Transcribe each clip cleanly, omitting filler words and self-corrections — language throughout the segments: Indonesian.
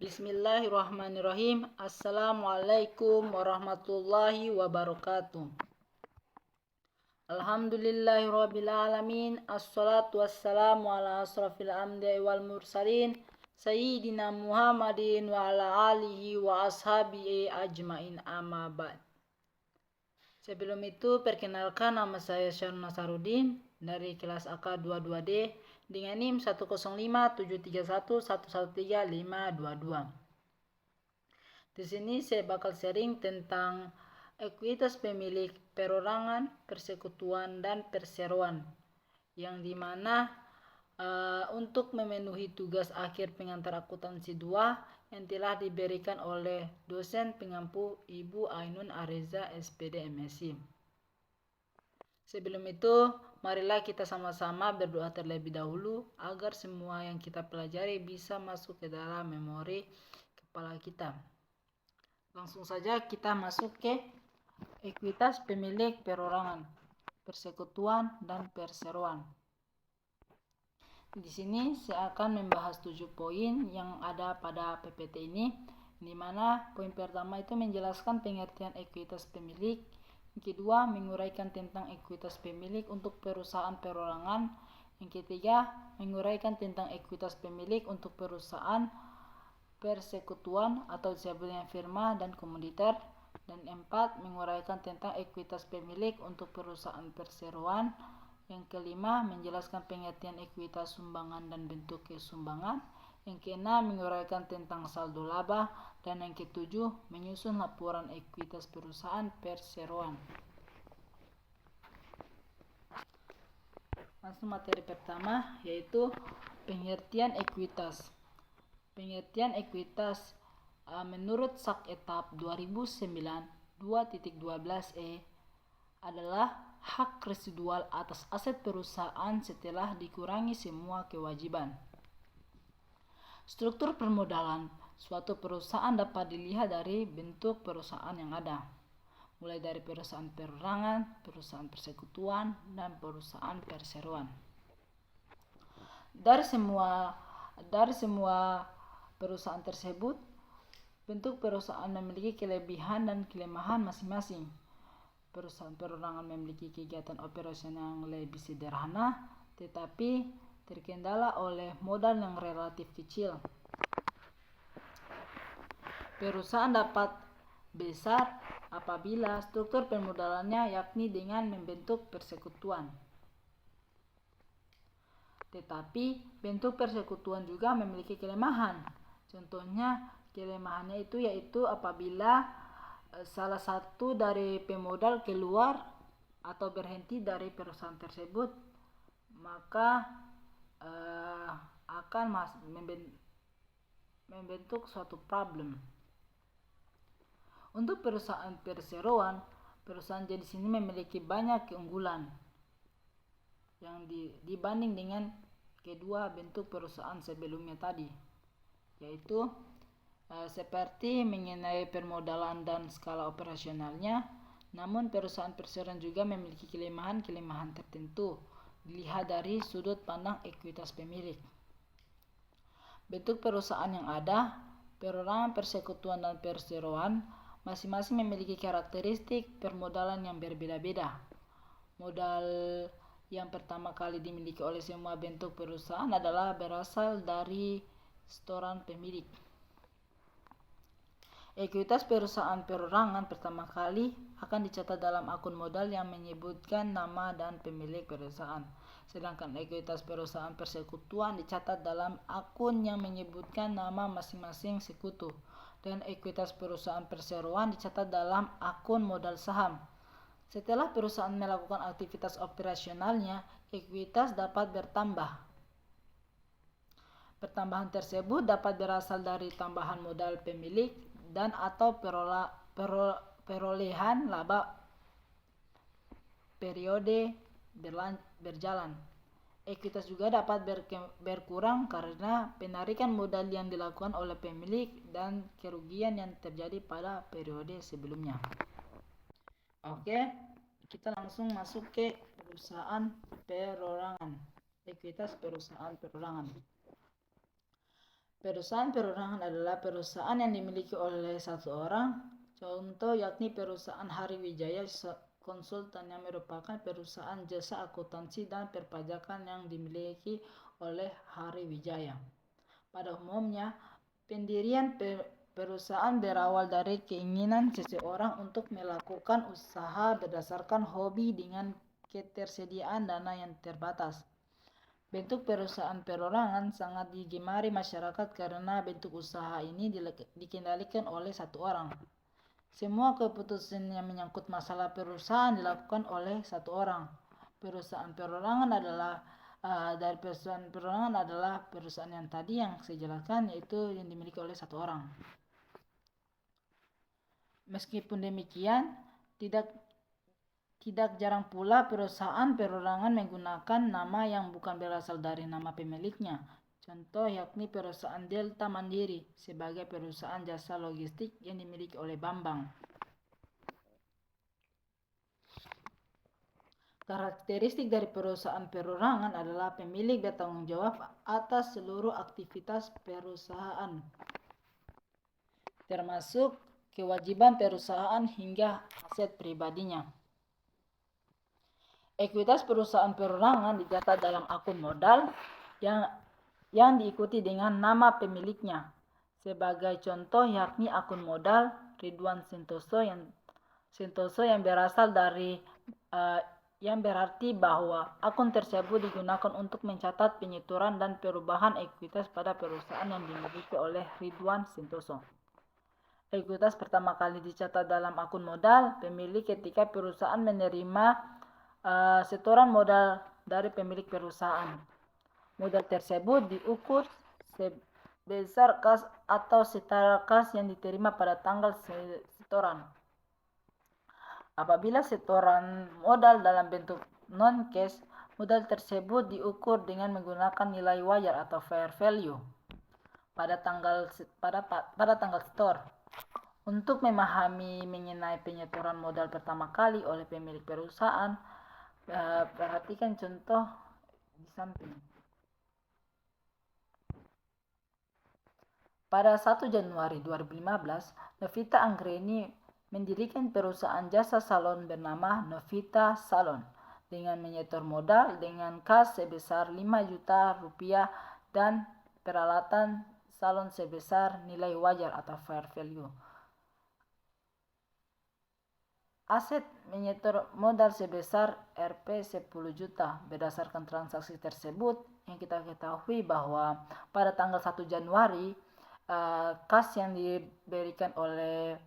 Bismillahirrahmanirrahim. Assalamualaikum warahmatullahi wabarakatuh. Alhamdulillahirrabbilalamin. Assalatu wassalamu ala asrafil anbiya'i wal mursalin Sayyidina Muhammadin wa ala alihi wa ashabihi ajmain, amma ba'd. Sebelum itu, perkenalkan, nama saya Syarul Nasarudin dari kelas AK 22D dengan NIM 10573111352. Di sini saya bakal sharing tentang ekuitas pemilik, perorangan, persekutuan, dan perseroan, yang dimana untuk memenuhi tugas akhir pengantar akuntansi 2 yang telah diberikan oleh dosen pengampu Ibu Ainun Areza SPD MSc. Sebelum itu, marilah kita sama-sama berdoa terlebih dahulu agar semua yang kita pelajari bisa masuk ke dalam memori kepala kita. Langsung saja kita masuk ke ekuitas pemilik, perorangan, persekutuan, dan perseroan. Di sini saya akan membahas 7 poin yang ada pada PPT ini, di mana poin pertama itu menjelaskan pengertian ekuitas pemilik, yang kedua menguraikan tentang ekuitas pemilik untuk perusahaan perorangan, yang ketiga menguraikan tentang ekuitas pemilik untuk perusahaan persekutuan atau disebutnya firma dan komoditer, dan empat menguraikan tentang ekuitas pemilik untuk perusahaan perseroan. Yang kelima, menjelaskan pengertian ekuitas sumbangan dan bentuk kesumbangan. Yang keenam, menguraikan tentang saldo laba. Dan yang ketujuh, menyusun laporan ekuitas perusahaan perseroan. Langsung materi pertama, yaitu pengertian ekuitas. Pengertian ekuitas menurut SAK etap 2009 2.12e adalah hak residual atas aset perusahaan setelah dikurangi semua kewajiban. Struktur permodalan suatu perusahaan dapat dilihat dari bentuk perusahaan yang ada, mulai dari perusahaan perorangan, perusahaan persekutuan, dan perusahaan perseroan. Dari semua perusahaan tersebut, bentuk perusahaan memiliki kelebihan dan kelemahan masing-masing. Perusahaan perorangan memiliki kegiatan operasional yang lebih sederhana, tetapi terkendala oleh modal yang relatif kecil. Perusahaan dapat besar apabila struktur permodalannya yakni dengan membentuk persekutuan. Tetapi bentuk persekutuan juga memiliki kelemahan. Contohnya, kelemahannya itu yaitu apabila salah satu dari pemodal keluar atau berhenti dari perusahaan tersebut, maka akan membentuk suatu problem. Untuk perusahaan perseroan, perusahaan jenis ini memiliki banyak keunggulan yang dibanding dengan kedua bentuk perusahaan sebelumnya tadi, yaitu seperti mengenai permodalan dan skala operasionalnya. Namun perusahaan perseroan juga memiliki kelemahan-kelemahan tertentu dilihat dari sudut pandang ekuitas pemilik. Bentuk perusahaan yang ada, perorangan, persekutuan, dan perseroan masing-masing memiliki karakteristik permodalan yang berbeda-beda. Modal yang pertama kali dimiliki oleh semua bentuk perusahaan adalah berasal dari setoran pemilik. Ekuitas perusahaan perorangan pertama kali akan dicatat dalam akun modal yang menyebutkan nama dan pemilik perusahaan. Sedangkan ekuitas perusahaan persekutuan dicatat dalam akun yang menyebutkan nama masing-masing sekutu. Dan ekuitas perusahaan perseroan dicatat dalam akun modal saham. Setelah perusahaan melakukan aktivitas operasionalnya, ekuitas dapat bertambah. Pertambahan tersebut dapat berasal dari tambahan modal pemilik dan atau perolehan laba periode berjalan. Ekuitas juga dapat berkurang karena penarikan modal yang dilakukan oleh pemilik dan kerugian yang terjadi pada periode sebelumnya. Oke, kita langsung masuk ke perusahaan perorangan. Ekuitas perusahaan perorangan. Perusahaan perorangan adalah perusahaan yang dimiliki oleh satu orang. Contoh yakni perusahaan Hari Wijaya Konsultan yang merupakan perusahaan jasa akuntansi dan perpajakan yang dimiliki oleh Hari Wijaya. Pada umumnya, pendirian perusahaan berawal dari keinginan seseorang untuk melakukan usaha berdasarkan hobi dengan ketersediaan dana yang terbatas. Bentuk perusahaan perorangan sangat digemari masyarakat karena bentuk usaha ini dikendalikan oleh satu orang. Semua keputusan yang menyangkut masalah perusahaan dilakukan oleh satu orang. Perusahaan perorangan adalah dari perusahaan perorangan adalah perusahaan yang tadi yang saya jelaskan, yaitu yang dimiliki oleh satu orang. Meskipun demikian, tidak jarang pula perusahaan perorangan menggunakan nama yang bukan berasal dari nama pemiliknya. Contoh yakni perusahaan Delta Mandiri sebagai perusahaan jasa logistik yang dimiliki oleh Bambang. Karakteristik dari perusahaan perorangan adalah pemilik bertanggung jawab atas seluruh aktivitas perusahaan, termasuk kewajiban perusahaan hingga aset pribadinya. Ekuitas perusahaan perorangan dicatat dalam akun modal yang diikuti dengan nama pemiliknya. Sebagai contoh yakni akun modal Ridwan Sentoso yang berasal dari yang berarti bahwa akun tersebut digunakan untuk mencatat penyetoran dan perubahan ekuitas pada perusahaan yang dimiliki oleh Ridwan Sentoso. Ekuitas pertama kali dicatat dalam akun modal pemilik ketika perusahaan menerima setoran modal dari pemilik perusahaan. Modal tersebut diukur sebesar kas atau setara kas yang diterima pada tanggal setoran. Apabila setoran modal dalam bentuk non-cash, modal tersebut diukur dengan menggunakan nilai wajar atau fair value pada tanggal setor. Untuk memahami mengenai penyetoran modal pertama kali oleh pemilik perusahaan, perhatikan contoh di samping. Pada 1 Januari 2015, Novita Anggreni mendirikan perusahaan jasa salon bernama Novita Salon dengan menyetor modal dengan kas sebesar 5 juta rupiah dan peralatan salon sebesar nilai wajar atau fair value. Aset menyetor modal sebesar Rp 10 juta. Berdasarkan transaksi tersebut, yang kita ketahui bahwa pada tanggal 1 Januari, kas yang diberikan oleh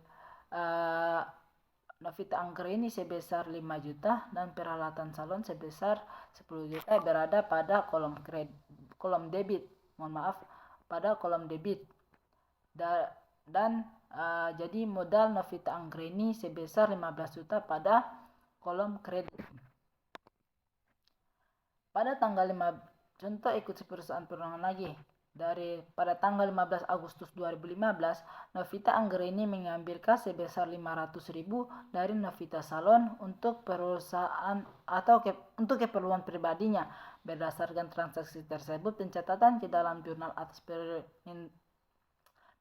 Novita Anggreni sebesar 5 juta dan peralatan salon sebesar 10 juta berada pada kolom debit. Pada kolom debit. Dan jadi modal Novita Anggreni sebesar 15 juta pada kolom kredit. Pada tanggal 5, contoh ikuti perusahaan perorangan lagi. Pada tanggal 15 Agustus 2015, Novita Anggreni mengambil kas sebesar 500.000 dari Novita Salon untuk perusahaan atau untuk keperluan pribadinya. Berdasarkan transaksi tersebut, pencatatan ke dalam jurnal atas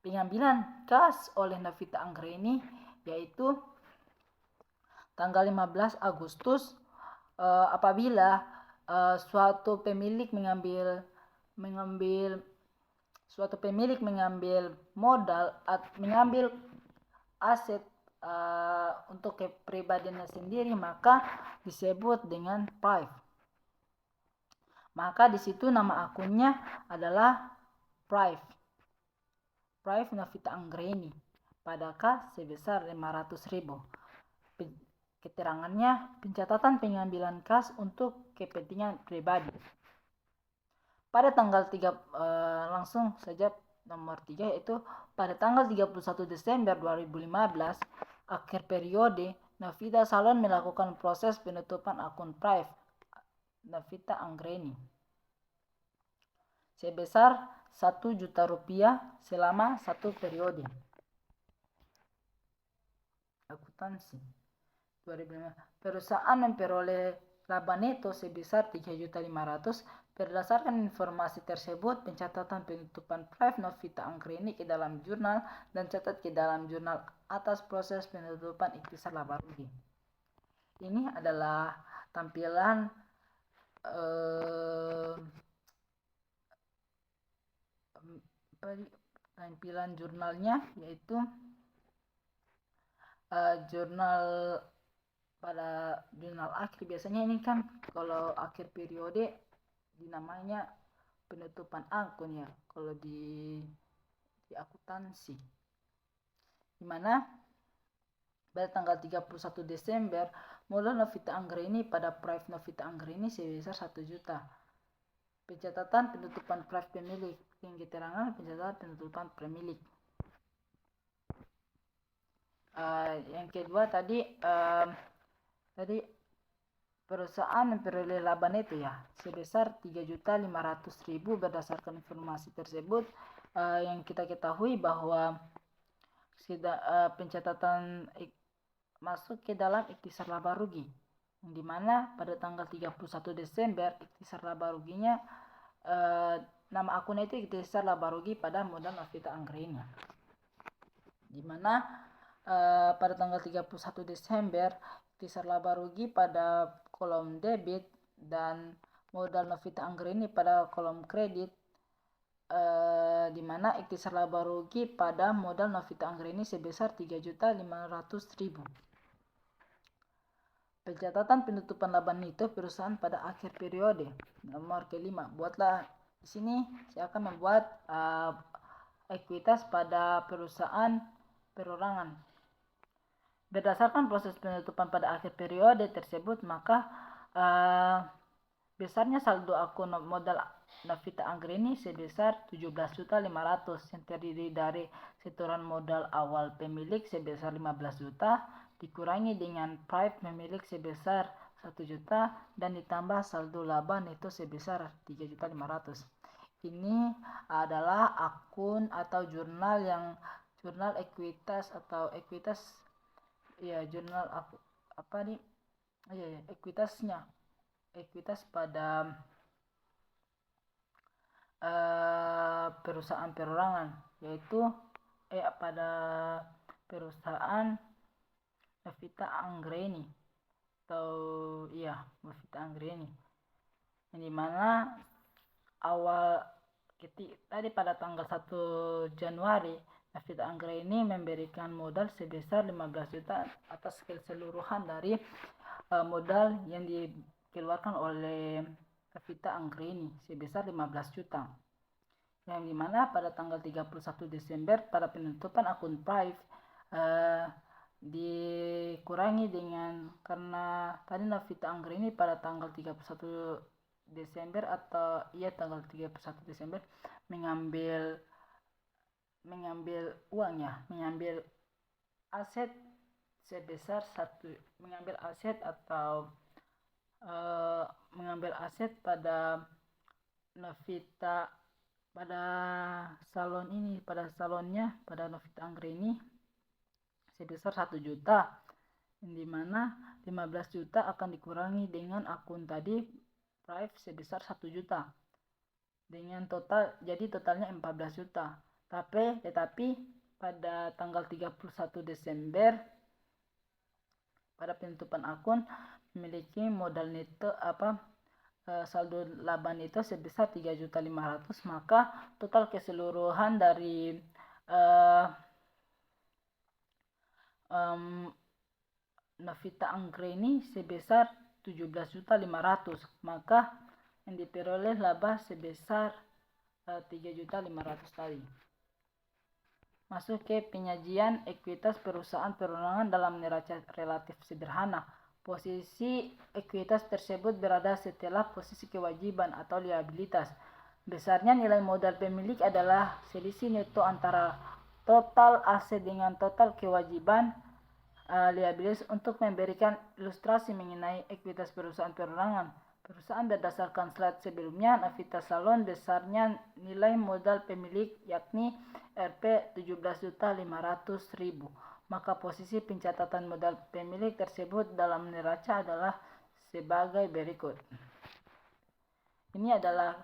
pengambilan kas oleh Novita Anggreni yaitu tanggal 15 Agustus apabila suatu pemilik mengambil aset untuk kepribadiannya sendiri, maka disebut dengan PRIV. Maka di situ nama akunnya adalah PRIV Novita Anggreni pada kas sebesar 500.000. Keterangannya pencatatan pengambilan kas untuk kepentingan pribadi. Pada tanggal 3 langsung saja nomor 3 yaitu pada tanggal 31 Desember 2015 akhir periode Novita Salon melakukan proses penutupan akun PRIV Novita Anggreni sebesar 1 juta rupiah selama 1 periode. Akuntansi 2005. Perusahaan memperoleh laba neto sebesar 3.500.000 Berdasarkan informasi tersebut, pencatatan penutupan Prive Novita Anggreni ke dalam jurnal dan catat ke dalam jurnal atas proses penutupan ikhtisar laba rugi. Ini adalah tampilan jurnalnya, yaitu jurnal pada jurnal akhir. Biasanya ini kan kalau akhir periode dinamanya penutupan akun ya, kalau di akuntansi, dimana pada tanggal 31 Desember modal Novita Anggreni pada Prive Novita Anggreni sebesar 1 juta. Pencatatan penutupan Prive pemilik, yang keterangan pencatatan penutupan pemilik. Yang kedua tadi perusahaan memperoleh laba neto ya sebesar 3.500.000. Berdasarkan informasi tersebut, yang kita ketahui bahwa pencatatan masuk ke dalam ikhtisar laba rugi, di mana pada tanggal 31 Desember ikhtisar laba ruginya, nama akunnya itu ikhtisar laba rugi pada modal Novita Anggreni, di mana pada tanggal 31 Desember ikhtisar laba rugi pada kolom debit dan modal Novita Anggreni pada kolom kredit, di mana ikhtisar laba rugi pada modal Novita Anggreni sebesar 3.500.000. Pencatatan penutupan laba neto perusahaan pada akhir periode nomor kelima. Buatlah di sini saya akan membuat ekuitas pada perusahaan perorangan. Berdasarkan proses penutupan pada akhir periode tersebut, maka besarnya saldo akun modal Novita Anggreni sebesar 17.500.000 yang terdiri dari setoran modal awal pemilik sebesar 15 juta dikurangi dengan Prive pemilik sebesar 1 juta dan ditambah saldo laba neto sebesar 3.500.000. Ini adalah akun atau jurnal ekuitas atau ekuitas ya, jurnal ekuitasnya, ekuitas pada perusahaan perorangan, yaitu pada perusahaan Novita Anggreni atau Novita Anggreni, yang dimana awal tadi pada tanggal 1 Januari Novita Anggreni memberikan modal sebesar 15 juta atas keseluruhan dari modal yang dikeluarkan oleh Novita Anggreni sebesar 15 juta. Yang dimana pada tanggal 31 Desember pada penutupan akun Prive dikurangi dengan, karena tadi Novita Anggreni pada tanggal 31 Desember atau tanggal 31 Desember mengambil uangnya, mengambil aset sebesar mengambil aset pada Novita, pada salon ini, pada salonnya, pada Novita Anggreni sebesar 1 juta, di mana 15 juta akan dikurangi dengan akun tadi Prive sebesar 1 juta dengan totalnya 14 juta. Tetapi pada tanggal 31 Desember pada penutupan akun memiliki modal neto saldo laba neto sebesar 3.500.000, maka total keseluruhan dari Novita Anggreni sebesar 17.500.000, maka yang diperoleh laba sebesar 3.500.000 tadi. Masuk ke penyajian ekuitas perusahaan perorangan dalam neraca relatif sederhana. Posisi ekuitas tersebut berada setelah posisi kewajiban atau liabilitas. Besarnya nilai modal pemilik adalah selisih neto antara total aset dengan total kewajiban liabilitas. Untuk memberikan ilustrasi mengenai ekuitas perusahaan perorangan berdasarkan slide sebelumnya, Novita Salon besarnya nilai modal pemilik yakni Rp 17.500.000, maka posisi pencatatan modal pemilik tersebut dalam neraca adalah sebagai berikut. Ini adalah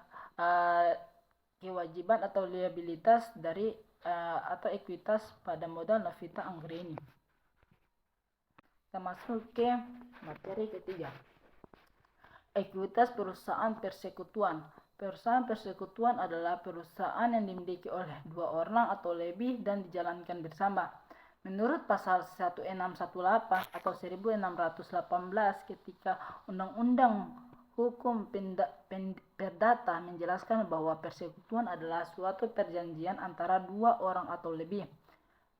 kewajiban atau liabilitas dari atau ekuitas pada modal Novita Anggraini. Kita masuk ke materi ketiga. Ekuitas perusahaan persekutuan. Perusahaan persekutuan adalah perusahaan yang dimiliki oleh dua orang atau lebih dan dijalankan bersama. Menurut pasal 1618 atau 1618 ketika Undang-Undang Hukum Perdata menjelaskan bahwa persekutuan adalah suatu perjanjian antara dua orang atau lebih,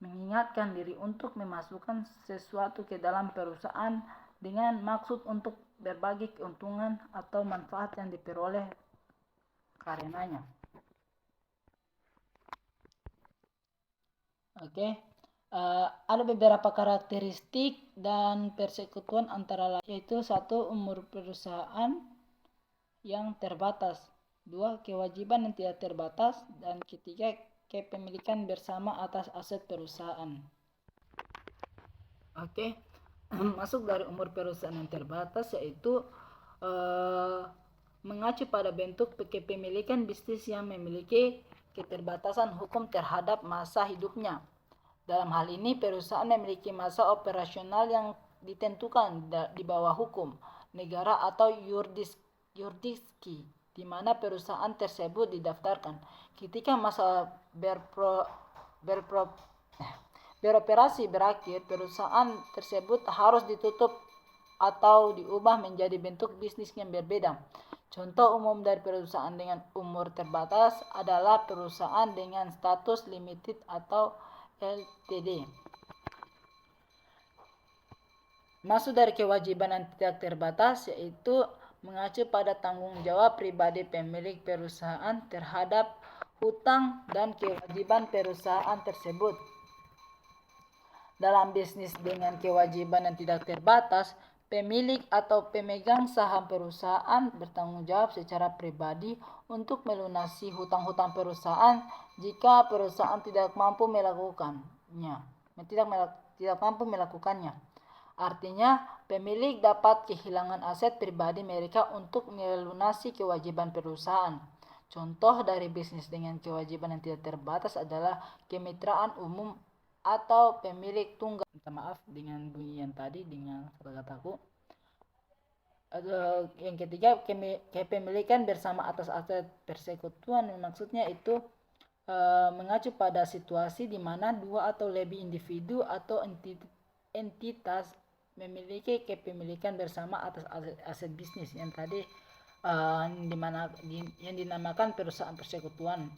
mengingatkan diri untuk memasukkan sesuatu ke dalam perusahaan dengan maksud untuk berbagi keuntungan atau manfaat yang diperoleh karenanya. Ada beberapa karakteristik dan persekutuan antara lain, yaitu 1. Umur perusahaan yang terbatas, 2. Kewajiban yang tidak terbatas, dan 3. Kepemilikan bersama atas aset perusahaan. Masuk dari umur perusahaan yang terbatas, yaitu mengacu pada bentuk kepemilikan bisnis yang memiliki keterbatasan hukum terhadap masa hidupnya. Dalam hal ini, perusahaan memiliki masa operasional yang ditentukan di bawah hukum negara atau yurisdiksi di mana perusahaan tersebut didaftarkan. Ketika masa beroperasi berakhir, perusahaan tersebut harus ditutup atau diubah menjadi bentuk bisnis yang berbeda. Contoh umum dari perusahaan dengan umur terbatas adalah perusahaan dengan status limited atau LTD. Masuk dari kewajiban yang tidak terbatas, yaitu mengacu pada tanggung jawab pribadi pemilik perusahaan terhadap hutang dan kewajiban perusahaan tersebut. Dalam bisnis dengan kewajiban yang tidak terbatas, pemilik atau pemegang saham perusahaan bertanggung jawab secara pribadi untuk melunasi hutang-hutang perusahaan jika perusahaan tidak mampu melakukannya. Artinya, pemilik dapat kehilangan aset pribadi mereka untuk melunasi kewajiban perusahaan. Contoh dari bisnis dengan kewajiban yang tidak terbatas adalah kemitraan umum atau pemilik tunggal. Minta maaf dengan bunyi yang tadi dengan kata-kataku. Yang ketiga, kepemilikan bersama atas aset persekutuan, maksudnya itu mengacu pada situasi di mana dua atau lebih individu atau entitas memiliki kepemilikan bersama atas aset bisnis yang tadi yang dinamakan perusahaan persekutuan.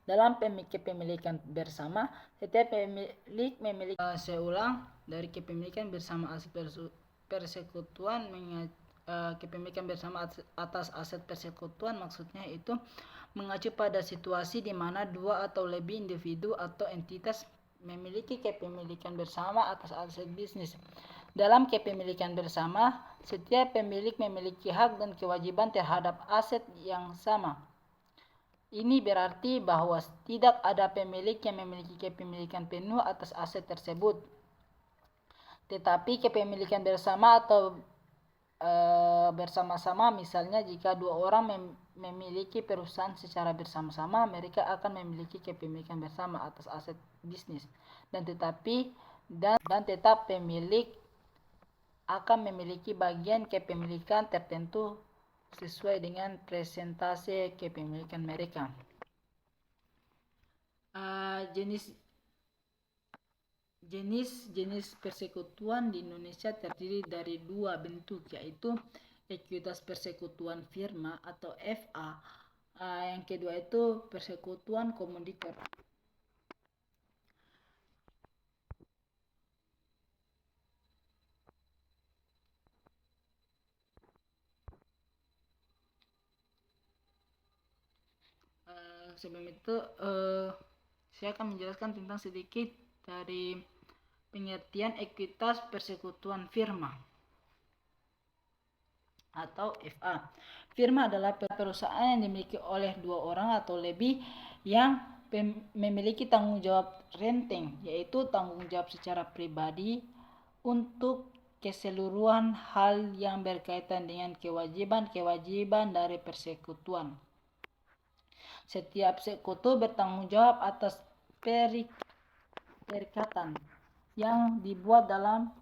Dalam kepemilikan bersama, setiap pemilik memiliki dari kepemilikan bersama aset persekutuan. Kepemilikan bersama atas aset persekutuan maksudnya itu mengacu pada situasi di mana dua atau lebih individu atau entitas memiliki kepemilikan bersama atas aset bisnis. Dalam kepemilikan bersama, setiap pemilik memiliki hak dan kewajiban terhadap aset yang sama. Ini berarti bahwa tidak ada pemilik yang memiliki kepemilikan penuh atas aset tersebut. Tetapi kepemilikan bersama atau bersama-sama, misalnya jika dua orang memiliki perusahaan secara bersama-sama, mereka akan memiliki kepemilikan bersama atas aset bisnis. Dan tetap pemilik akan memiliki bagian kepemilikan tertentu sesuai dengan presentase kepemilikan mereka. Jenis persekutuan di Indonesia terdiri dari dua bentuk, yaitu ekuitas persekutuan firma atau FA. Yang kedua itu persekutuan komoditer. Sebelum itu saya akan menjelaskan tentang sedikit dari pengertian ekuitas persekutuan firma atau FA. Firma adalah perusahaan yang dimiliki oleh dua orang atau lebih yang memiliki tanggung jawab renteng, yaitu tanggung jawab secara pribadi untuk keseluruhan hal yang berkaitan dengan kewajiban-kewajiban dari persekutuan. Setiap sekutu bertanggung jawab atas perikatan yang dibuat dalam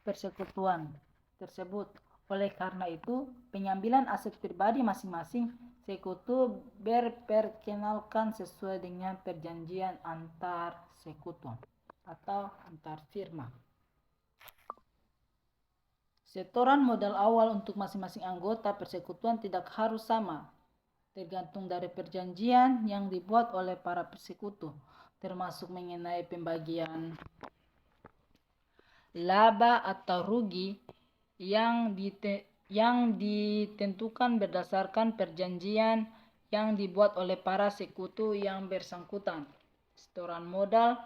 persekutuan tersebut. Oleh karena itu, pengambilan aset pribadi masing-masing sekutu berperkenalkan sesuai dengan perjanjian antar sekutu atau antar firma. Setoran modal awal untuk masing-masing anggota persekutuan tidak harus sama, tergantung dari perjanjian yang dibuat oleh para persekutu, termasuk mengenai pembagian laba atau rugi yang ditentukan berdasarkan perjanjian yang dibuat oleh para sekutu yang bersangkutan. Setoran modal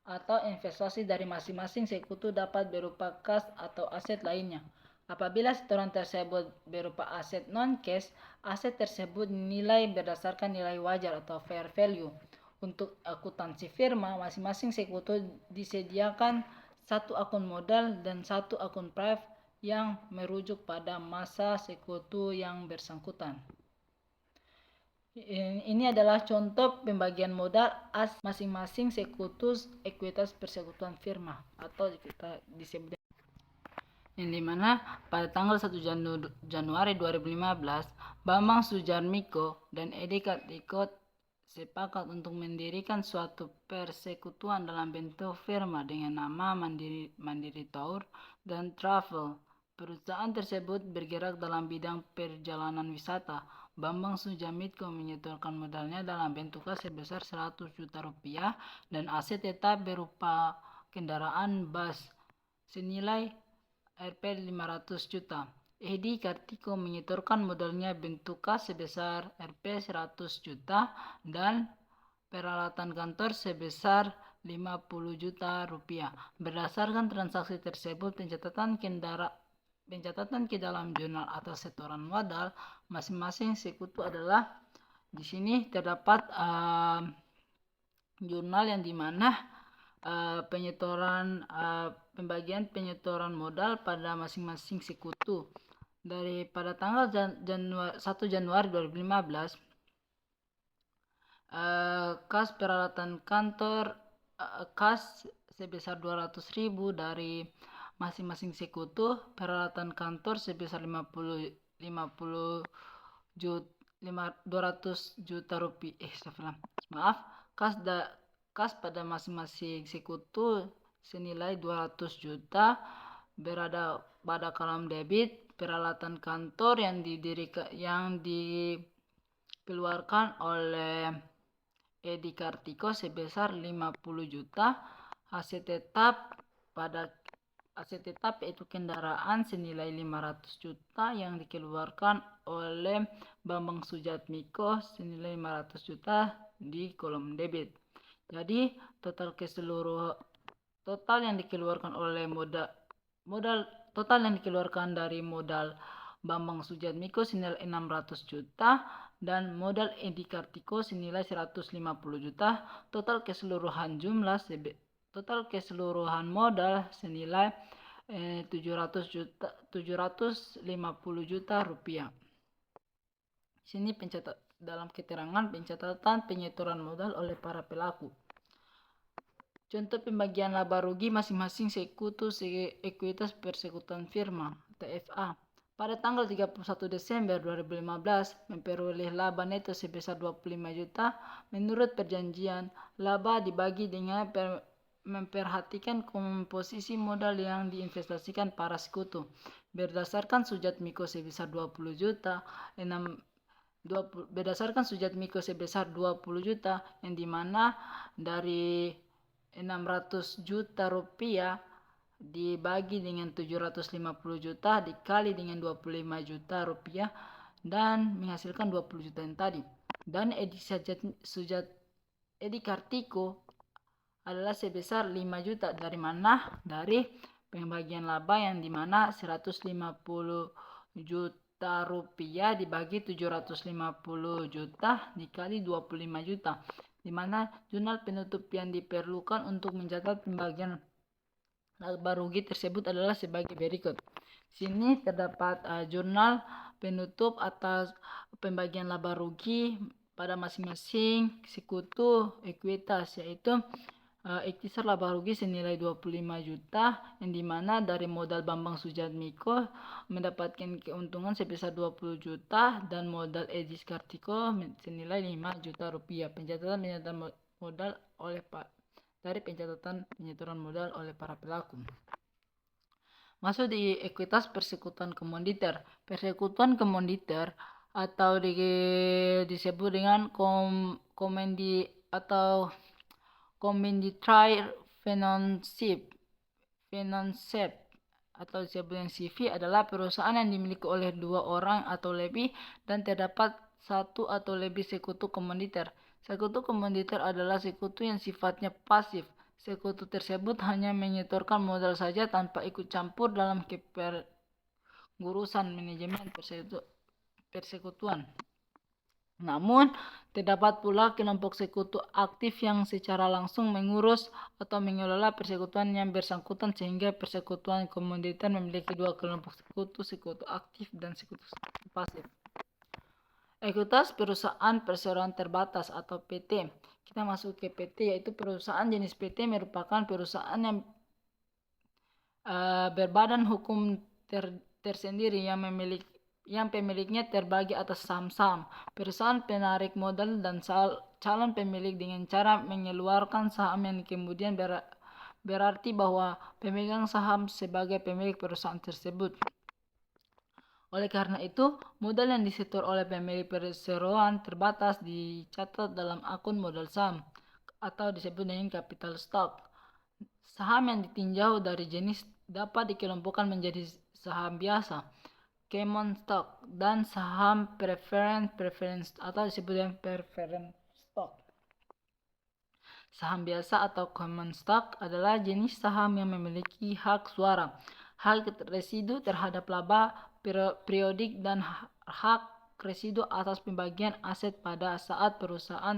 atau investasi dari masing-masing sekutu dapat berupa kas atau aset lainnya. Apabila setoran tersebut berupa aset non-cash, aset tersebut dinilai berdasarkan nilai wajar atau fair value. Untuk akuntansi firma, masing-masing sekutu disediakan satu akun modal dan satu akun private yang merujuk pada masa sekutu yang bersangkutan. Ini adalah contoh pembagian modal masing-masing sekutu ekuitas persekutuan firma atau kita disebut yang dimana pada tanggal 1 Januari 2015 Bambang Sujatmiko dan Edi Kartiko sepakat untuk mendirikan suatu persekutuan dalam bentuk firma dengan nama Mandiri Tour dan Travel. Perusahaan tersebut bergerak dalam bidang perjalanan wisata. Bambang Sujatmiko menyetorkan modalnya dalam bentuk kas sebesar 100 juta rupiah dan aset tetap berupa kendaraan bus senilai Rp 500 juta. Edi Kartiko menyetorkan modalnya bentuk kas sebesar Rp 100 juta dan peralatan kantor sebesar 50 juta rupiah. Berdasarkan transaksi tersebut, pencatatan ke dalam jurnal atas setoran modal masing-masing sekutu adalah di sini terdapat jurnal yang dimana pembagian penyetoran modal pada masing-masing sekutu. Pada tanggal 1 Januari 2015, kas peralatan kantor kas sebesar 200.000 dari masing-masing sekutu, peralatan kantor sebesar 200 juta rupiah. Kas pada masing-masing sekutu senilai 200 juta berada pada kolom debit. Peralatan kantor yang dikeluarkan oleh Edi Kartiko sebesar 50 juta. Aset tetap yaitu kendaraan senilai 500 juta yang dikeluarkan oleh Bambang Sujatmiko senilai 500 juta di kolom debit. Jadi total yang dikeluarkan oleh total yang dikeluarkan dari modal Bambang Sujatmiko senilai 600 juta dan modal Edi Kartiko senilai 150 juta. Total keseluruhan modal senilai 750 juta rupiah. Sini dalam keterangan pencatatan penyetoran modal oleh para pelaku. Contoh pembagian laba rugi masing-masing sekutu ekuitas persekutuan firma TFA. Pada tanggal 31 Desember 2015 memperoleh laba neto sebesar 25 juta. Menurut perjanjian, laba dibagi dengan memperhatikan komposisi modal yang diinvestasikan para sekutu. Berdasarkan Sujatmiko sebesar 20 juta, yang dimana dari 600 juta rupiah dibagi dengan 750 juta dikali dengan 25 juta rupiah dan menghasilkan 20 juta yang tadi. Dan Edi Kartiko adalah sebesar 5 juta. Dari mana? Dari pembagian laba yang dimana 150 juta rupiah dibagi 750 juta dikali 25 juta. Di mana jurnal penutup yang diperlukan untuk mencatat pembagian Laba rugi tersebut adalah sebagai berikut. Sini terdapat jurnal penutup atas pembagian laba rugi pada masing-masing sekutu ekuitas, yaitu ikhtisar laba rugi senilai 25 juta yang dimana dari modal Bambang Sujatmiko mendapatkan keuntungan sebesar 20 juta dan modal Edis Kartiko senilai 5 juta rupiah. Pencatatan modal oleh dari pencatatan penyetoran modal oleh para pelaku. Masuk di ekuitas persekutuan komoditer. Persekutuan komoditer atau disebut dengan Commoditary Financing atau disebut dengan CV adalah perusahaan yang dimiliki oleh 2 orang atau lebih dan terdapat 1 atau lebih sekutu komoditer. Sekutu komoditer adalah sekutu yang sifatnya pasif. Sekutu tersebut hanya menyetorkan modal saja tanpa ikut campur dalam kepengurusan manajemen persekutuan. Namun, terdapat pula kelompok sekutu aktif yang secara langsung mengurus atau mengelola persekutuan yang bersangkutan sehingga persekutuan komoditer memiliki 2 kelompok sekutu aktif dan sekutu pasif. Ekuitas perusahaan perseroan terbatas atau PT. Kita masuk ke PT, yaitu perusahaan jenis PT merupakan perusahaan yang berbadan hukum tersendiri yang pemiliknya terbagi atas saham-saham. Perusahaan penarik modal dan calon pemilik dengan cara mengeluarkan saham yang kemudian berarti bahwa pemegang saham sebagai pemilik perusahaan tersebut. Oleh karena itu, modal yang disetor oleh pemilik perseroan terbatas dicatat dalam akun modal saham atau disebut dengan capital stock. Saham yang ditinjau dari jenis dapat dikelompokkan menjadi saham biasa, common stock, dan saham preference atau disebut dengan preference stock. Saham biasa atau common stock adalah jenis saham yang memiliki hak suara, hak residu terhadap laba periodik dan hak residu atas pembagian aset pada saat perusahaan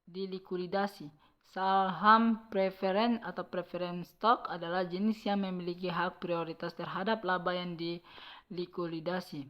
dilikuidasi. Saham preference atau preference stock adalah jenis yang memiliki hak prioritas terhadap laba yang dilikuidasi.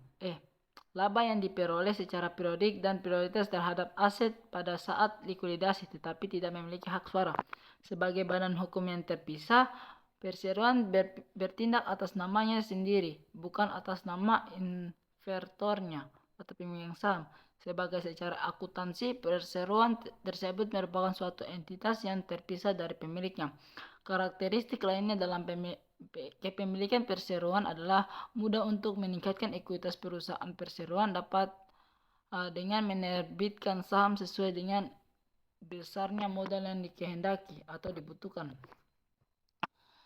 Laba yang diperoleh secara periodik dan prioritas terhadap aset pada saat likuidasi tetapi tidak memiliki hak suara. Sebagai badan hukum yang terpisah, perseroan bertindak atas namanya sendiri, bukan atas nama investornya atau pemegang saham. Secara akuntansi, perseroan tersebut merupakan suatu entitas yang terpisah dari pemiliknya. Karakteristik lainnya dalam kepemilikan perseroan adalah mudah untuk meningkatkan ekuitas perusahaan perseroan dapat dengan menerbitkan saham sesuai dengan besarnya modal yang dikehendaki atau dibutuhkan.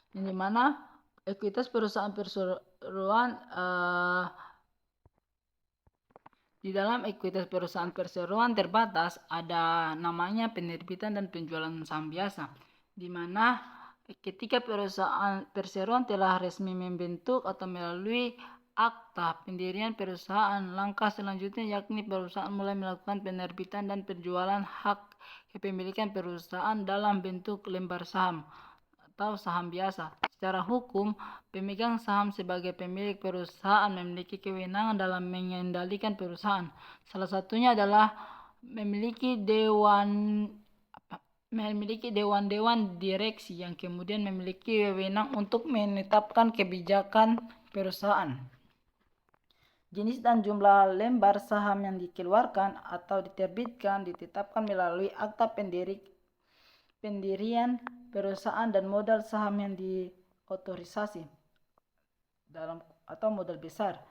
Yang dimana ekuitas perusahaan perseroan di dalam ekuitas perusahaan perseroan terbatas ada namanya penerbitan dan penjualan saham biasa, di mana ketika perusahaan perseroan telah resmi membentuk atau melalui akta pendirian perusahaan, langkah selanjutnya yakni perusahaan mulai melakukan penerbitan dan penjualan hak kepemilikan perusahaan dalam bentuk lembar saham atau saham biasa. Secara hukum, pemegang saham sebagai pemilik perusahaan memiliki kewenangan dalam mengendalikan perusahaan. Salah satunya adalah memiliki dewan direksi yang kemudian memiliki wewenang untuk menetapkan kebijakan perusahaan. Jenis dan jumlah lembar saham yang dikeluarkan atau diterbitkan ditetapkan melalui akta pendirian perusahaan dan modal saham yang diotorisasi atau modal besar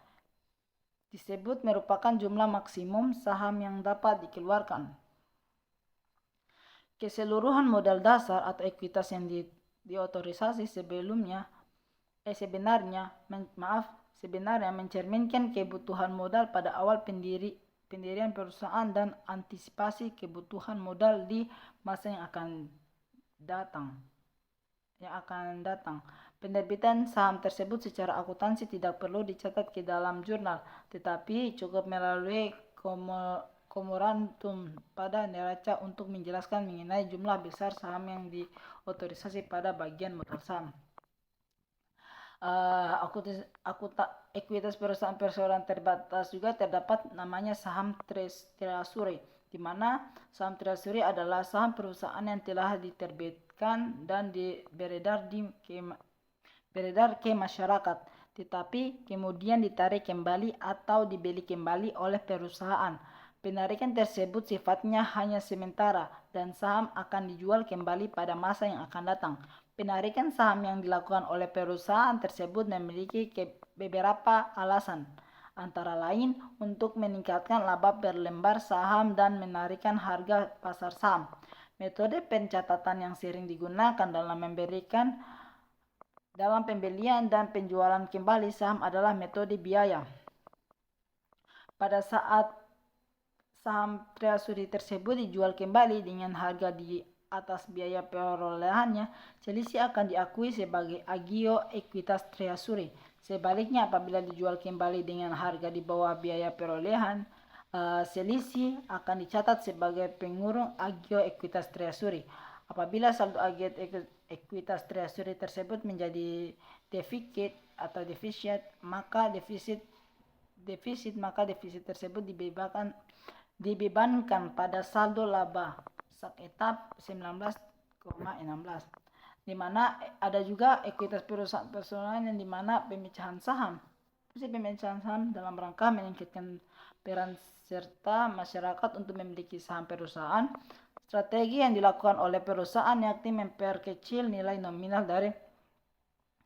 disebut merupakan jumlah maksimum saham yang dapat dikeluarkan. Keseluruhan modal dasar atau ekuitas yang diotorisasi sebenarnya mencerminkan kebutuhan modal pada awal pendirian perusahaan dan antisipasi kebutuhan modal di masa yang akan datang. Penerbitan saham tersebut secara akuntansi tidak perlu dicatat ke dalam jurnal, tetapi cukup melalui memorandum pada neraca untuk menjelaskan mengenai jumlah besar saham yang diotorisasi pada bagian modal saham. Ekuitas perusahaan perseroan terbatas juga terdapat namanya saham treasury, di mana saham treasury adalah saham perusahaan yang telah diterbitkan dan beredar ke masyarakat, tetapi kemudian ditarik kembali atau dibeli kembali oleh perusahaan. Penarikan tersebut sifatnya hanya sementara dan saham akan dijual kembali pada masa yang akan datang. Penarikan saham yang dilakukan oleh perusahaan tersebut memiliki beberapa alasan, antara lain untuk meningkatkan laba per lembar saham dan menarikan harga pasar saham. Metode pencatatan yang sering digunakan dalam pembelian dan penjualan kembali saham adalah metode biaya. Pada saat saham treasury tersebut dijual kembali dengan harga di atas biaya perolehannya, selisih akan diakui sebagai agio ekuitas treasury. Sebaliknya, apabila dijual kembali dengan harga di bawah biaya perolehan, selisih akan dicatat sebagai pengurung agio ekuitas treasury. Apabila saldo agio ekuitas treasury tersebut menjadi defisit, maka defisit tersebut dibebankan pada saldo laba SACETAP 19,16, di mana ada juga ekuitas perusahaan personal yang dimana pemecahan saham dalam rangka meningkatkan peran serta masyarakat untuk memiliki saham perusahaan. Strategi yang dilakukan oleh perusahaan yakni memperkecil nilai nominal dari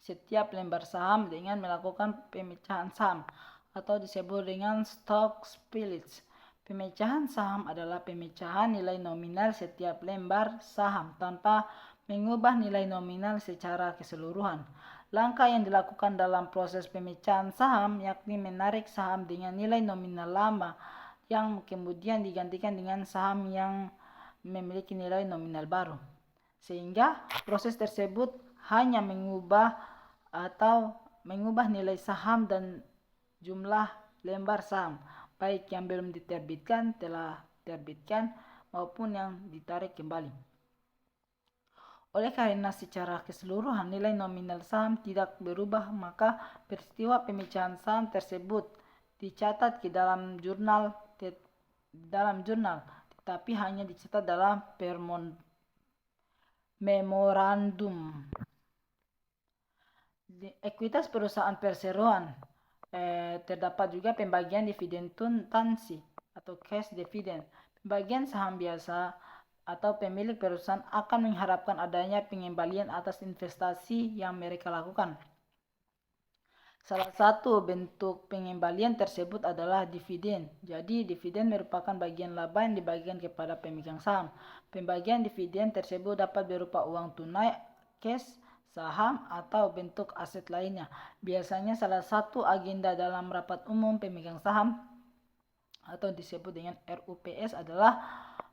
setiap lembar saham dengan melakukan pemecahan saham atau disebut dengan stock splits. Pemecahan saham adalah pemecahan nilai nominal setiap lembar saham tanpa mengubah nilai nominal secara keseluruhan. Langkah yang dilakukan dalam proses pemecahan saham yakni menarik saham dengan nilai nominal lama yang kemudian digantikan dengan saham yang memiliki nilai nominal baru, sehingga proses tersebut hanya mengubah nilai saham dan jumlah lembar saham, baik yang belum diterbitkan, telah terbitkan, maupun yang ditarik kembali. Oleh karena secara keseluruhan nilai nominal saham tidak berubah, maka peristiwa pemecahan saham tersebut dicatat ke dalam jurnal, tetapi hanya dicatat dalam memorandum. Di ekuitas perusahaan perseroan terdapat juga pembagian dividen tuntansi atau cash dividend. Pembagian saham biasa atau pemilik perusahaan akan mengharapkan adanya pengembalian atas investasi yang mereka lakukan. Salah satu bentuk pengembalian tersebut adalah dividen. Jadi, dividen merupakan bagian laba yang dibagikan kepada pemegang saham. Pembagian dividen tersebut dapat berupa uang tunai, cash, saham, atau bentuk aset lainnya. Biasanya salah satu agenda dalam rapat umum pemegang saham atau disebut dengan RUPS adalah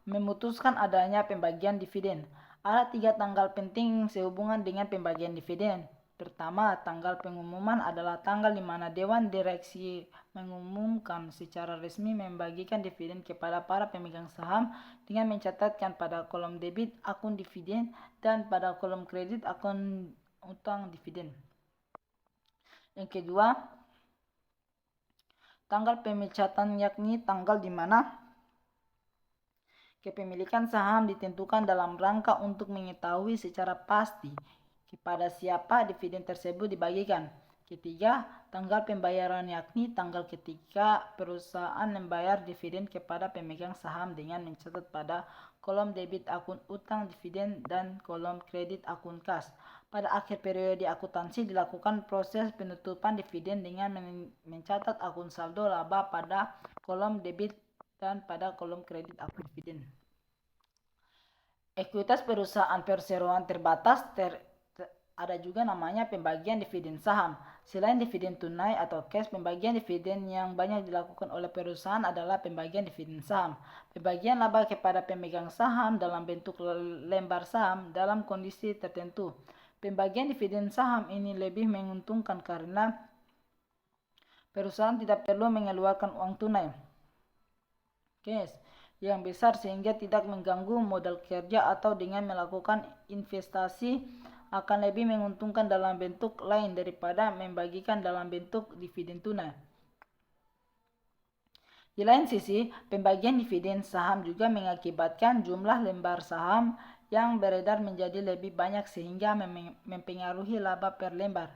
memutuskan adanya pembagian dividen. Ada 3 tanggal penting sehubungan dengan pembagian dividen. Pertama, tanggal pengumuman adalah tanggal di mana Dewan Direksi mengumumkan secara resmi membagikan dividen kepada para pemegang saham dengan mencatatkan pada kolom debit akun dividen dan pada kolom kredit akun utang dividen. Yang kedua, tanggal pemecatan yakni tanggal di mana kepemilikan saham ditentukan dalam rangka untuk mengetahui secara pasti kepada siapa dividen tersebut dibagikan. Ketiga, tanggal pembayaran yakni tanggal ketika perusahaan membayar dividen kepada pemegang saham dengan mencatat pada kolom debit akun utang dividen dan kolom kredit akun kas. Pada akhir periode akuntansi dilakukan proses penutupan dividen dengan mencatat akun saldo laba pada kolom debit dan pada kolom kredit akun dividen. Ekuitas perusahaan perseroan terbatas ada juga namanya pembagian dividen saham. Selain dividen tunai atau cash, pembagian dividen yang banyak dilakukan oleh perusahaan adalah pembagian dividen saham. Pembagian laba kepada pemegang saham dalam bentuk lembar saham dalam kondisi tertentu. Pembagian dividen saham ini lebih menguntungkan karena perusahaan tidak perlu mengeluarkan uang tunai, cash, yang besar sehingga tidak mengganggu modal kerja atau dengan melakukan investasi akan lebih menguntungkan dalam bentuk lain daripada membagikan dalam bentuk dividen tunai. Di lain sisi, pembagian dividen saham juga mengakibatkan jumlah lembar saham yang beredar menjadi lebih banyak sehingga mempengaruhi laba per lembar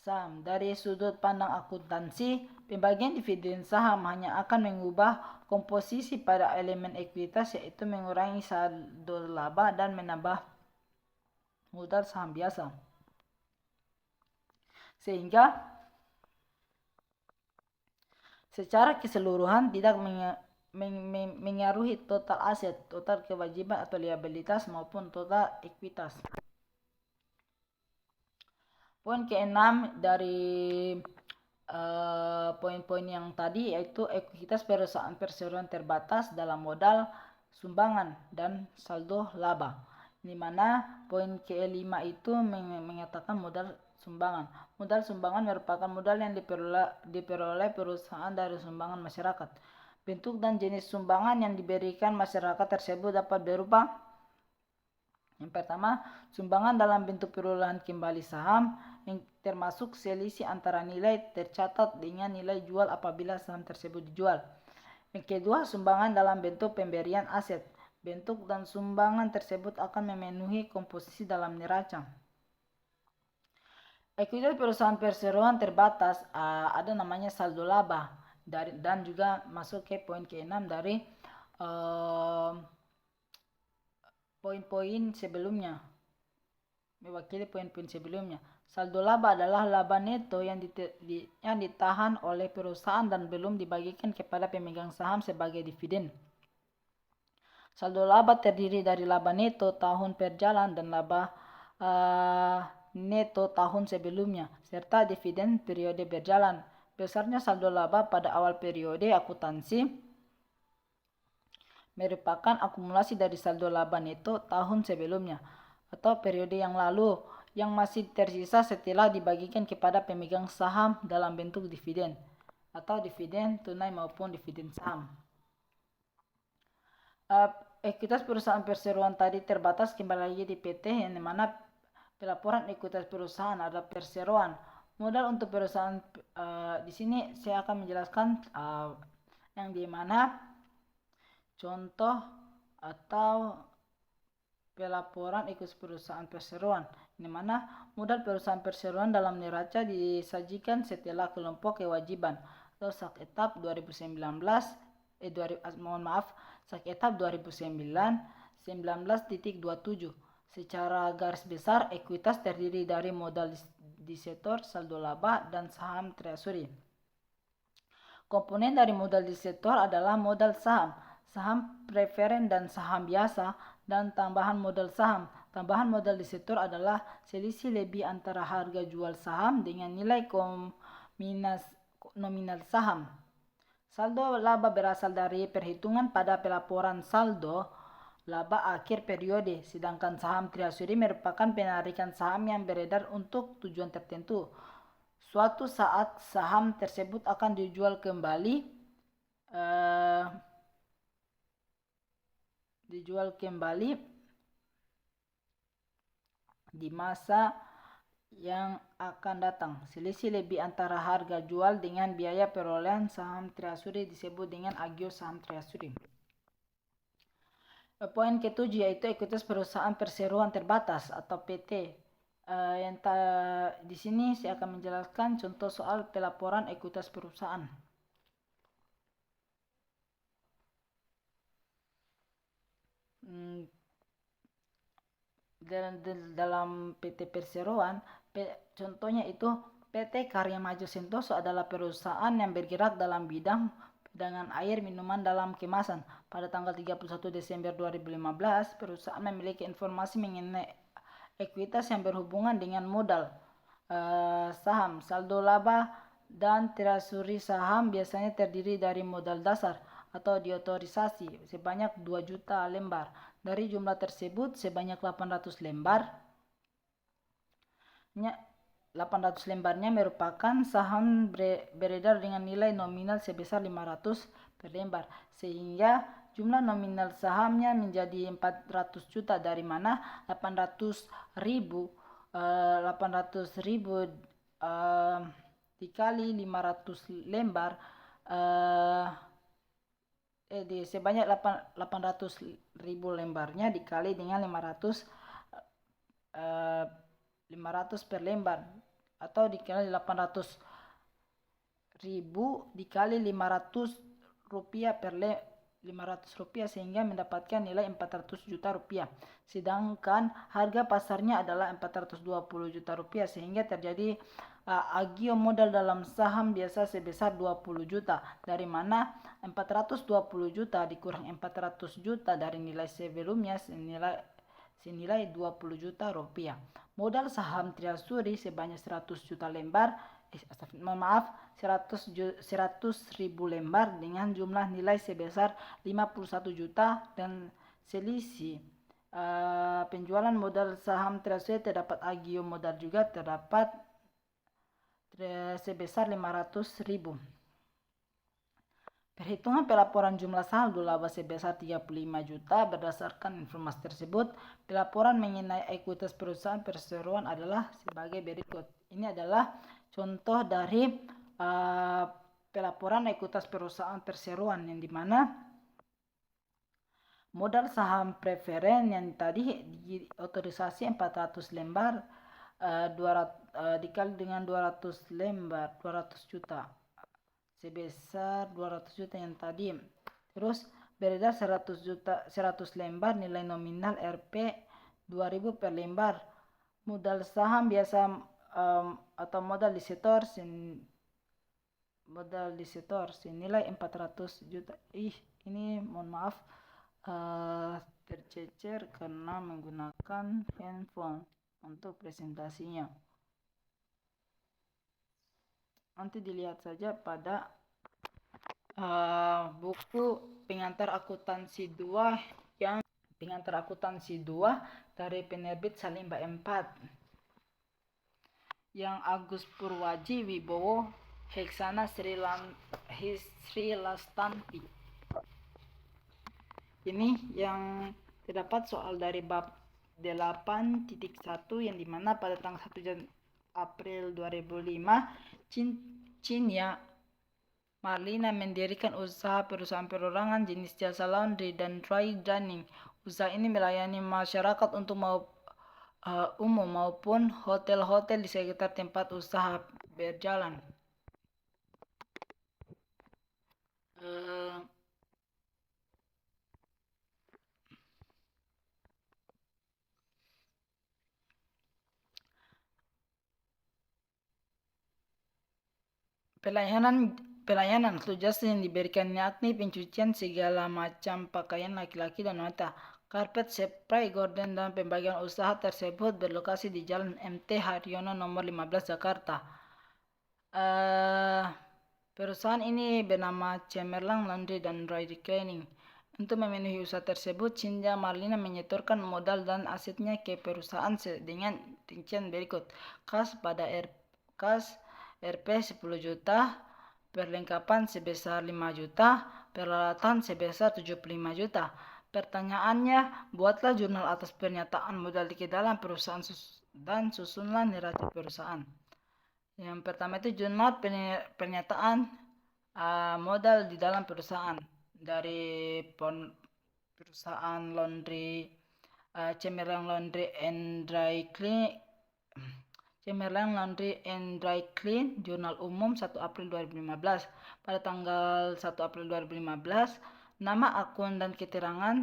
saham. Dari sudut pandang akuntansi, pembagian dividen saham hanya akan mengubah komposisi pada elemen ekuitas, yaitu mengurangi saldo laba dan menambah modal saham biasa. Sehingga secara keseluruhan tidak mengaruhi total aset, total kewajiban atau liabilitas maupun total ekuitas. Poin ke-6 dari poin-poin yang tadi yaitu ekuitas perusahaan perseroan terbatas dalam modal, sumbangan, dan saldo laba. Di mana poin ke-5 itu mengatakan modal sumbangan. Modal sumbangan merupakan modal yang diperoleh perusahaan dari sumbangan masyarakat. Bentuk dan jenis sumbangan yang diberikan masyarakat tersebut dapat berupa: yang pertama, sumbangan dalam bentuk perolehan kembali saham yang termasuk selisih antara nilai tercatat dengan nilai jual apabila saham tersebut dijual. Yang kedua, sumbangan dalam bentuk pemberian aset. Bentuk dan sumbangan tersebut akan memenuhi komposisi dalam neraca. Ekuitas perusahaan perseroan terbatas ada namanya saldo laba dan juga masuk ke poin ke-6 dari poin-poin sebelumnya, mewakili poin-poin sebelumnya. Saldo laba adalah laba neto yang ditahan oleh perusahaan dan belum dibagikan kepada pemegang saham sebagai dividen. Saldo laba terdiri dari laba neto tahun berjalan dan laba neto tahun sebelumnya, serta dividen periode berjalan. Besarnya saldo laba pada awal periode akuntansi merupakan akumulasi dari saldo laba neto tahun sebelumnya atau periode yang lalu yang masih tersisa setelah dibagikan kepada pemegang saham dalam bentuk dividen atau dividen tunai maupun dividen saham. Ekuitas perusahaan perseroan tadi terbatas kembali lagi di PT, yang dimana pelaporan ekuitas perusahaan ada perseroan. Modal untuk perusahaan di sini saya akan menjelaskan yang dimana contoh atau pelaporan ekuitas perusahaan perseroan, di mana modal perusahaan perseroan dalam neraca disajikan setelah kelompok kewajiban atau SAKETAP 2019 SAKETAP 2009 19.27. Secara garis besar, ekuitas terdiri dari modal disetor, saldo laba, dan saham treasury. Komponen dari modal disetor adalah modal saham, saham preferen dan saham biasa, dan tambahan modal saham. Tambahan modal disetor adalah selisih lebih antara harga jual saham dengan nilai nominal saham. Saldo laba berasal dari perhitungan pada pelaporan saldo laba akhir periode, sedangkan saham treasury merupakan penarikan saham yang beredar untuk tujuan tertentu. Suatu saat saham tersebut akan dijual kembali di masa yang akan datang. Selisih lebih antara harga jual dengan biaya perolehan saham treasury disebut dengan agio saham treasury. Poin ke-7 yaitu ekuitas perusahaan perseroan terbatas atau PT. Di sini saya akan menjelaskan contoh soal pelaporan ekuitas perusahaan. Dalam PT Perseroan, contohnya itu PT Karya Maju Sentoso adalah perusahaan yang bergerak dalam bidang pedagang air minuman dalam kemasan. Pada tanggal 31 Desember 2015, perusahaan memiliki informasi mengenai ekuitas yang berhubungan dengan modal saham, saldo laba, dan treasury saham biasanya terdiri dari modal dasar atau diotorisasi sebanyak 2 juta lembar. Dari jumlah tersebut, sebanyak 800 lembarnya merupakan saham beredar dengan nilai nominal sebesar 500 per lembar, sehingga jumlah nominal sahamnya menjadi 400 juta, dari mana 800.000 dikali 500 lembar, sebanyak 800.000 lembarnya dikali dengan 500 per lembar, atau dikali 800.000 dikali 500 rupiah 500 rupiah, sehingga mendapatkan nilai 400 juta rupiah. Sedangkan harga pasarnya adalah 420 juta rupiah, sehingga terjadi agio modal dalam saham biasa sebesar 20 juta, dari mana 420 juta dikurang 400 juta dari nilai sebelumnya senilai 20 juta rupiah. Modal saham Triasuri sebanyak 100 juta lembar, 100.000 lembar dengan jumlah nilai sebesar 51 juta, dan selisih penjualan modal saham Triasuri terdapat agio modal juga terdapat sebesar 500.000. Perhitungan pelaporan jumlah saldo laba sebesar 35 juta. Berdasarkan informasi tersebut, pelaporan mengenai ekuitas perusahaan perseroan adalah sebagai berikut. Ini adalah contoh dari pelaporan ekuitas perusahaan perseroan, yang dimana modal saham preferen yang tadi diotorisasi 400 lembar, dikali dengan 200 lembar, 200 juta, sebesar 200 juta yang tadi. Terus beredar 100 lembar, nilai nominal Rp 2.000 per lembar. Modal saham biasa atau modal distor senilai 400 juta. Ini mohon maaf tercecer karena menggunakan handphone untuk presentasinya. Nanti dilihat saja pada buku pengantar akuntansi 2 dari penerbit Salimba 4 yang Agus Purwaji Wibowo Heksana Sri Lastanti. Ini yang terdapat soal dari bab 8.1, yang dimana pada tanggal 1 April 2005 Cinya Marlina mendirikan usaha perusahaan perorangan jenis jasa laundry dan dry cleaning. Usaha ini melayani masyarakat untuk umum maupun hotel-hotel di sekitar tempat usaha berjalan. Pelayanan atau jasa yang diberikan yakni pencucian segala macam pakaian laki-laki dan wanita, karpet, spray, gorden, dan pembagian usaha tersebut berlokasi di Jalan MT Haryono nomor 15 Jakarta. Perusahaan ini bernama Cemerlang Laundry dan Dry Cleaning. Untuk memenuhi usaha tersebut, Cinja Marlina menyetorkan modal dan asetnya ke perusahaan dengan rincian berikut. Kas Rp 10 juta, perlengkapan sebesar 5 juta, peralatan sebesar 75 juta. Pertanyaannya, buatlah jurnal atas pernyataan modal di dalam perusahaan dan susunlah neraca perusahaan. Yang pertama itu jurnal pernyataan modal di dalam perusahaan dari perusahaan laundry Cemerlang Laundry and Dry Clean. Cemerlang Laundry and Dry Clean, Jurnal Umum 1 April 2015. Pada tanggal 1 April 2015, nama akun dan keterangan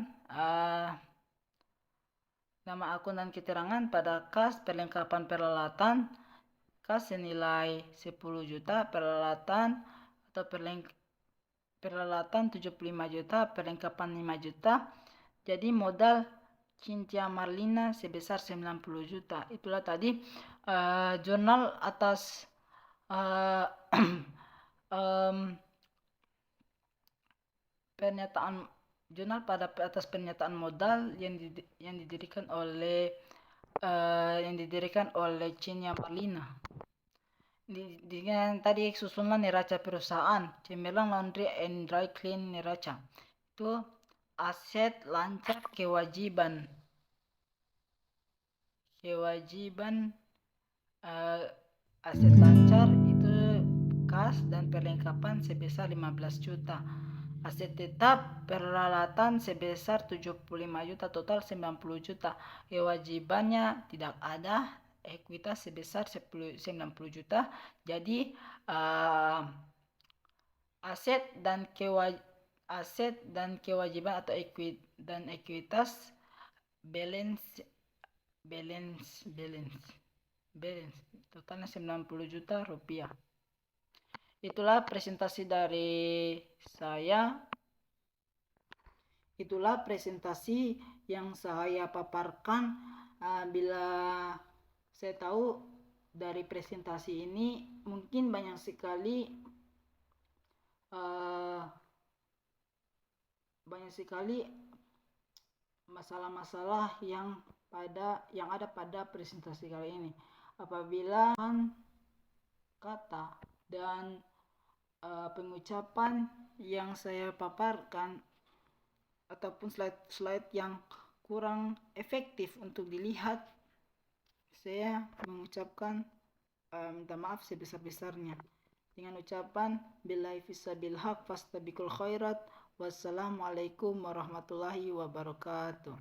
pada kas perlengkapan peralatan, kas senilai 10 juta, peralatan 75 juta, perlengkapan 5 juta. Jadi modal Cintia Marlina sebesar 90 juta. Itulah tadi jurnal atas atas pernyataan modal yang didirikan oleh Cintia Marlina. Dengan tadi susunan neraca perusahaan, Cemerlang Laundry and Dry Clean neraca. Itu aset, lancar, kewajiban. Aset lancar itu kas dan perlengkapan sebesar 15 juta. Aset tetap peralatan sebesar 75 juta, total 90 juta. Kewajibannya tidak ada, ekuitas sebesar 90 juta. Jadi aset dan kewajiban atau ekuitas balance totalnya 90 juta rupiah. Itulah presentasi dari saya. Itulah presentasi yang saya paparkan. Bila saya tahu dari presentasi ini mungkin banyak sekali masalah-masalah yang ada pada presentasi kali ini. Apabila kata dan pengucapan yang saya paparkan ataupun slide yang kurang efektif untuk dilihat, saya mengucapkan minta maaf sebesar-besarnya. Dengan ucapan billahi fissabil haq fastabiqul khairat. Wassalamualaikum warahmatullahi wabarakatuh.